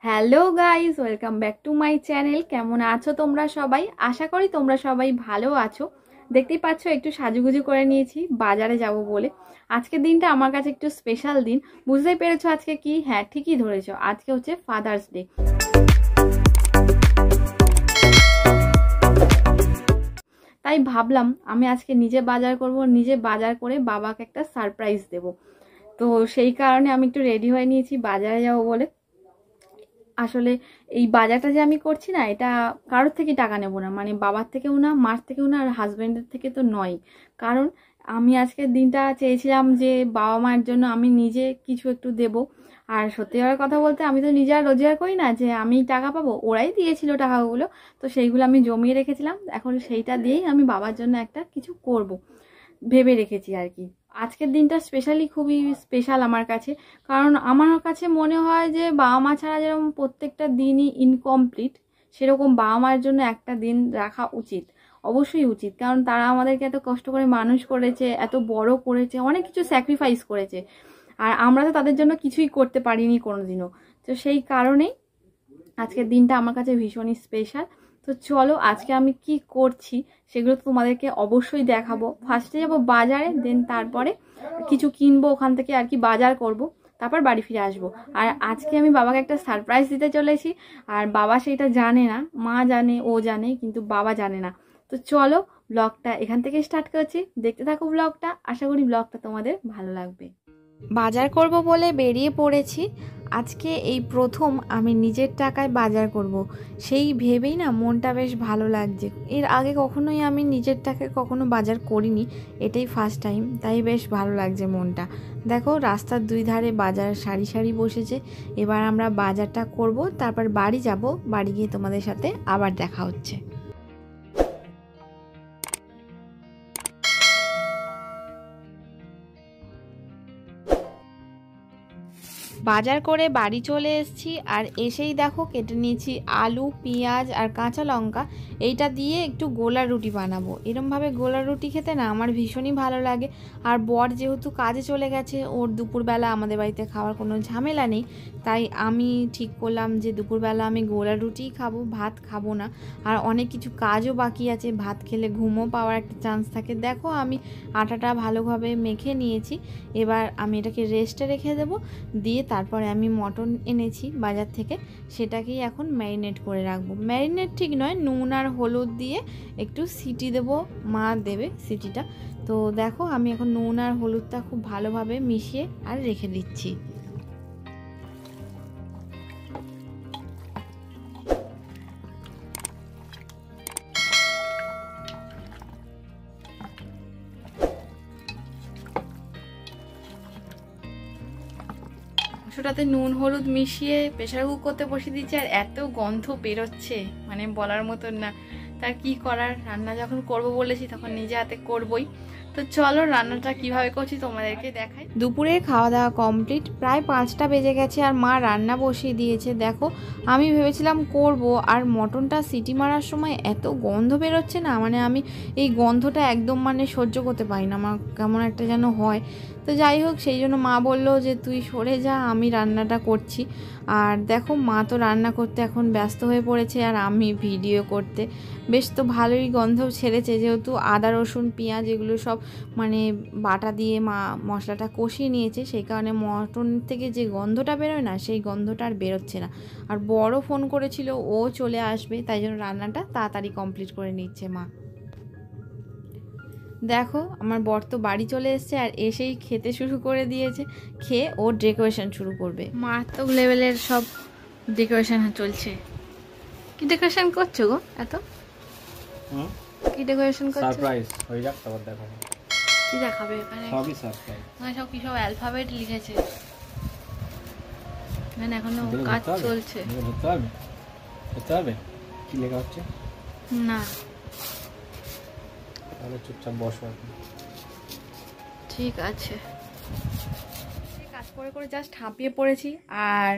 Hello guys, welcome back to my channel. কেমন আছো তোমরা সবাই? আশা করি তোমরা সবাই ভালো আছো। দেখতেই পাচ্ছ একটু সাজুগুজু করে নিয়েছি বাজারে যাব বলে। আজকের দিনটা আমার কাছে একটু স্পেশাল দিন। বুঝতেই পেরেছো আজকে কি? হ্যাঁ, ঠিকই ধরেছো, আজকে হচ্ছে ফাদার্স ডে। তাই ভাবলাম আমি আজকে নিজে বাজার করব, নিজে বাজার করে বাবাকে একটা সারপ্রাইজ দেব। তো সেই কারণে আমি একটু রেডি হয়ে নিয়েছি বাজারে যাব বলে। আসলে এই বাজারটা যে আমি করছি না, এটা কারোর থেকে টাকা নেব না, মানে বাবার থেকেও না, মার থেকেও না, আর হাজবেন্ডের থেকে তো নয়। কারণ আমি আজকের দিনটা চেয়েছিলাম যে বাবা মায়ের জন্য আমি নিজে কিছু একটু দেব। আর সত্যি কথা বলতে আমি তো নিজে আর রোজগার করি না যে আমি টাকা পাবো, ওরাই দিয়েছিল টাকাগুলো। তো সেইগুলো আমি জমিয়ে রেখেছিলাম, এখন সেইটা দিয়েই আমি বাবার জন্য একটা কিছু করব ভেবে রেখেছি আর কি। আজকের দিনটা স্পেশালি খুবই স্পেশাল আমার কাছে। কারণ আমার কাছে মনে হয় যে বাবা মা ছাড়া যেরকম প্রত্যেকটা দিনই ইনকমপ্লিট, সেরকম বাবা মায়ের জন্য একটা দিন রাখা উচিত। অবশ্যই উচিত, কারণ তারা আমাদেরকে এত কষ্ট করে মানুষ করেছে, এত বড় করেছে, অনেক কিছু স্যাক্রিফাইস করেছে। আর আমরা তো তাদের জন্য কিছুই করতে পারিনি কোনোদিনও। তো সেই কারণেই আজকের দিনটা আমার কাছে ভীষণই স্পেশাল। তো চলো আজকে আমি কি করছি সেগুলো তোমাদেরকে অবশ্যই দেখাবো। ফার্স্টে যাবো বাজারে, দেন তারপরে কিছু কিনবো ওখান থেকে আর কি, বাজার করব, তারপর বাড়ি ফিরে আসবো। আর আজকে আমি বাবাকে একটা সারপ্রাইজ দিতে চলেছি। আর বাবা সেইটা জানে না, মা জানে, ও জানে, কিন্তু বাবা জানে না। তো চলো ব্লগটা এখান থেকে স্টার্ট করছি, দেখতে থাকো ব্লগটা। আশা করি ব্লগটা তোমাদের ভালো লাগবে। বাজার করব বলে বেরিয়ে পড়েছি। আজকে এই প্রথম আমি নিজের টাকায় বাজার করব, সেই ভেবেই না মনটা বেশ ভালো লাগছে। এর আগে কখনোই আমি নিজের টাকায় কখনো বাজার করিনি, এটাই ফার্স্ট টাইম, তাই বেশ ভালো লাগছে মনটা। দেখো রাস্তার দুই ধারে বাজার সারি সারি বসেছে। এবার আমরা বাজারটা করব, তারপর বাড়ি যাব। বাড়ি গিয়ে তোমাদের সাথে আবার দেখা হচ্ছে। বাজার করে বাড়ি চলে এসেছি। আর এসেই দেখো কেটে নিয়েছি আলু, পেঁয়াজ আর কাঁচা লঙ্কা। এইটা দিয়ে একটু গোলা রুটি বানাবো। এরমভাবে গোলা রুটি খেতে না আমার ভীষণই ভালো লাগে। আর বর যেহেতু কাজে চলে গেছে, ওর দুপুরবেলা আমাদের বাড়িতে খাওয়ার কোনো ঝামেলা নেই, তাই আমি ঠিক করলাম যে দুপুরবেলা আমি গোলা রুটিই খাবো, ভাত খাবো না। আর অনেক কিছু কাজও বাকি আছে, ভাত খেলে ঘুমও পাওয়ার একটা চান্স থাকে। দেখো আমি আটাটা ভালোভাবে মেখে নিয়েছি। এবার আমি এটাকে রেস্টে রেখে দেবো। দিয়ে তারপরে আমি মটন এনেছি বাজার থেকে, সেটাকেই এখন ম্যারিনেট করে রাখবো। ম্যারিনেট ঠিক নয়, নুন আর হলুদ দিয়ে একটু সিটি দেবো, মা দেবে সিটিটা। তো দেখো আমি এখন নুন আর হলুদটা খুব ভালোভাবে মিশিয়ে আর রেখে দিচ্ছি। মাংসটাতে নুন হলুদ মিশিয়ে প্রেশার কুক করতে বসিয়ে দিচ্ছি। আর এত গন্ধ বেরোচ্ছে, মানে বলার মতন না। তার কি করার, রান্না যখন করব বলেছি তখন নিজে হাতে করবই। তো চলো রান্নাটা কিভাবে করছি তোমাদেরকে দেখাই। দুপুরের খাওয়া দাওয়া কমপ্লিট, প্রায় 5টা বেজে গেছে আর মা রান্না বসিয়ে দিয়েছে। দেখো আমি ভেবেছিলাম করব, আর মটনটা সিটি মারার সময় এত গন্ধ বেরোচ্ছে না, মানে আমি এই গন্ধটা একদম মানে সহ্য করতে পারি না, আমার কেমন একটা যেন হয়। তো যাই হোক, সেই জন্য মা বললো যে তুই সরে যা, আমি রান্নাটা করছি। আর দেখো মা তো রান্না করতে এখন ব্যস্ত হয়ে পড়েছে, আর আমি ভিডিও করতে। বেশ তো ভালোই গন্ধ ছেড়েছে, যেহেতু আদা রসুন পেঁয়াজ এগুলো সব মানে বাটা দিয়ে মা মশলাটা কষিয়ে নিয়েছে, সেই কারণে মটন থেকে যে গন্ধটা বেরোয় না, সেই গন্ধটা আর বেরোচ্ছে না। আর বড় ফোন করেছিল, ও চলে আসবে, তাই জন্য রান্নাটা তাড়াতাড়ি কমপ্লিট করে নিচ্ছে মা। দেখো আমার বর তো বাড়ি চলে এসছে, আর এসেই খেতে শুরু করে দিয়েছে। খেয়ে ও ডেকোরেশন শুরু করবে। মারাত্মক লেভেলের সব ডেকোরেশন চলছে। কি ডেকোরেশন করছো গো এত? কি ডেকোরেশন করছো? সারপ্রাইজ হয়ে যাক তারপর দেখাবো। কি দেখাবে এখানে? সবই সারপ্রাইজ। মানে সব কি সব অ্যালফাবেট লিখেছে? মানে এখনো কাজ চলছে। ধরতে হবে, ধরতে হবে কি লেখা হচ্ছে না। তাহলে চুপচাপ বসো এখন। ঠিক আছে। কাজ করে করে জাস্ট হাঁপিয়ে পড়েছি। আর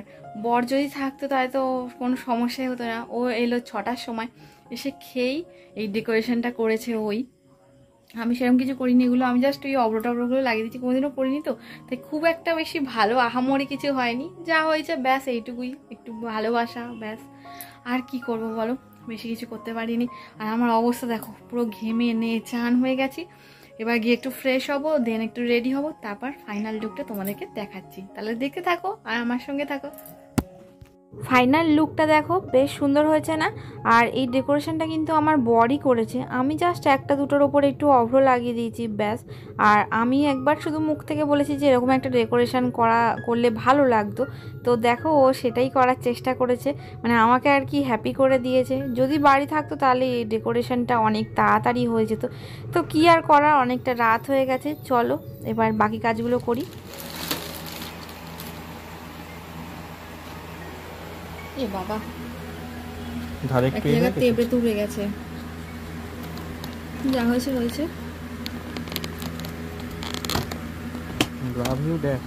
বর যদি থাকতো তাহলে তো কোনো সমস্যাই হতো না। ও এলো 6টার সময়, এসে খেয়েই এই ডেকোরেশনটা করেছে ওই। আমি সেরকম কিছু করিনি, এগুলো আমি জাস্ট ওই অব্র টব্রগুলো লাগিয়ে দিচ্ছি, কোনোদিনও করিনি তো, তাই খুব একটা বেশি ভালো আহামরি কিছু হয়নি, যা হয়েছে ব্যাস এইটুকুই, একটু ভালোবাসা ব্যাস। আর কি করব বলো, বেশি কিছু করতে পারিনি। আর আমার অবস্থা দেখো, পুরো ঘেমে নে চান হয়ে গেছি। এবার গিয়ে একটু ফ্রেশ হবো, দেন একটু রেডি হবো, তারপর ফাইনাল লুকটা তোমাদেরকে দেখাচ্ছি। তাহলে দেখতে থাকো আর আমার সঙ্গে থাকো। ফাইনাল লুকটা দেখো বেশ সুন্দর হয়েছে না? আর এই ডেকোরেশনটা কিন্তু আমার বরই করেছে, আমি জাস্ট একটা দুটোর ওপরে একটু অভ্র লাগিয়ে দিয়েছি ব্যাস। আর আমি একবার শুধু মুখ থেকে বলেছি যে এরকম একটা ডেকোরেশন করলে ভালো লাগতো, তো দেখো ও সেটাই করার চেষ্টা করেছে, মানে আমাকে আর কি হ্যাপি করে দিয়েছে। যদি বাড়ি থাকতো তাহলে এই ডেকোরেশনটা অনেক তাড়াতাড়ি হয়ে যেত, তো কি আর করার, অনেকটা রাত হয়ে গেছে। চলো এবার বাকি কাজগুলো করি। এ বাবা, ধারে একটা জায়গা তেবড়ে তুবড়ে গেছে, যা হয়েছে হয়েছে। Love you dad.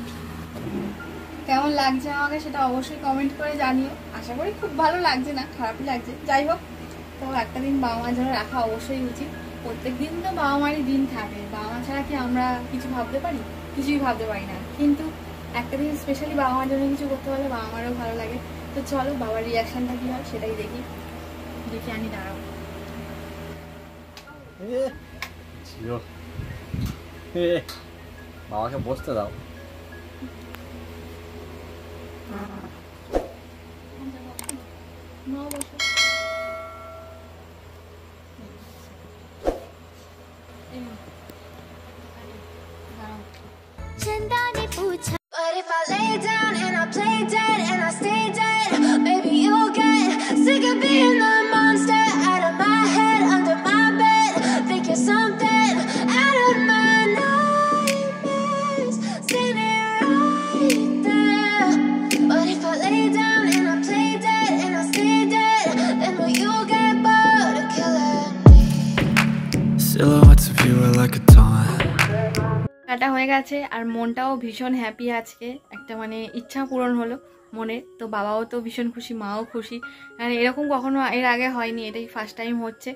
কেমন লাগছে আমাকে সেটা অবশ্যই কমেন্ট করে জানিও। আশা করি খুব ভালো লাগছে না, খারাপই লাগছে, যাই হোক। তো একটা দিন বাবা মার জন্য রাখা অবশ্যই উচিত। প্রত্যেক দিন তো বাবা মারই দিন থাকে, বাবা মা ছাড়া কি আমরা কিছু ভাবতে পারি? কিছুই ভাবতে পারি না, কিন্তু একটা দিন স্পেশালি বাবা মার জন্য কিছু করতে পারলে বাবা মারও ভালো লাগে। তো চলো বাবার রিয়াকশনটা কি হয় সেটাই দেখি, আনি দাঁড়াও। বাবাকে বসতে দাও। But if I lay down and I play dead and I stay dead, maybe you'll get sick of being the monster out of my head, under my bed. Think you're something out of my nightmares, standing right there. But if I lay down and I play dead and I stay dead, then will you get bored of killing me? Silhouettes of you are like a taunt. কাটা হয়ে গেছে আর মনটাও ভীষণ happy আজকে, একটা মানে ইচ্ছা পূরণ হলো মনে। তো বাবাও তো ভীষণ খুশি, মাও খুশি, কারণ এরকম কখনো এর আগে হয়নি, এটাই ফার্স্ট টাইম হচ্ছে।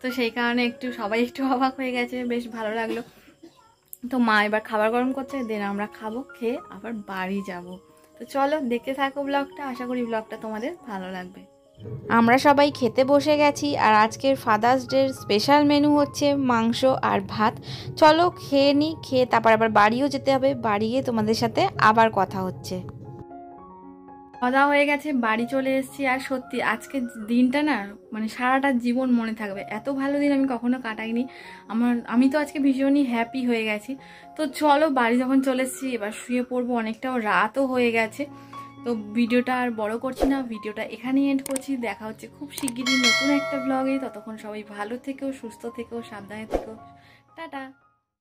তো সেই কারণে সবাই একটু অবাক হয়ে গেছে, বেশ ভালো লাগলো। তো মা এবার খাবার গরম করছে, দেন আমরা খাবো, খেয়ে আবার বাড়ি যাব। তো চলো দেখতে থাকো ব্লগটা, আশা করি ব্লগটা তোমাদের ভালো লাগবে। আমরা সবাই খেতে বসে গেছি, আর আজকের ফাদার্স ডের স্পেশাল মেনু হচ্ছে মাংস আর ভাত। চলো খেয়ে নিই, খেয়ে তারপর আবার বাড়িও যেতে হবে, বাড়ি গিয়ে তোমাদের সাথে আবার কথা হচ্ছে। খাওয়া দাওয়া হয়ে গেছে, বাড়ি চলে এসেছি। আর সত্যি আজকের দিনটা না মানে সারাটা জীবন মনে থাকবে, এত ভালো দিন আমি কখনো কাটাইনি। আমি তো আজকে ভীষণই হ্যাপি হয়ে গেছি। তো চলো বাড়ি যখন চলে এসেছি এবার শুয়ে পড়বো, অনেকটাও রাতও হয়ে গেছে। তো ভিডিওটা আর বড় করছি না, ভিডিওটা এখানেই এন্ড করছি। দেখা হচ্ছে খুব শিগগিরই নতুন একটা ব্লগে। ততক্ষণ সবাই ভালো থেকো, সুস্থ থেকো, সাবধানে থেকো, টাটা।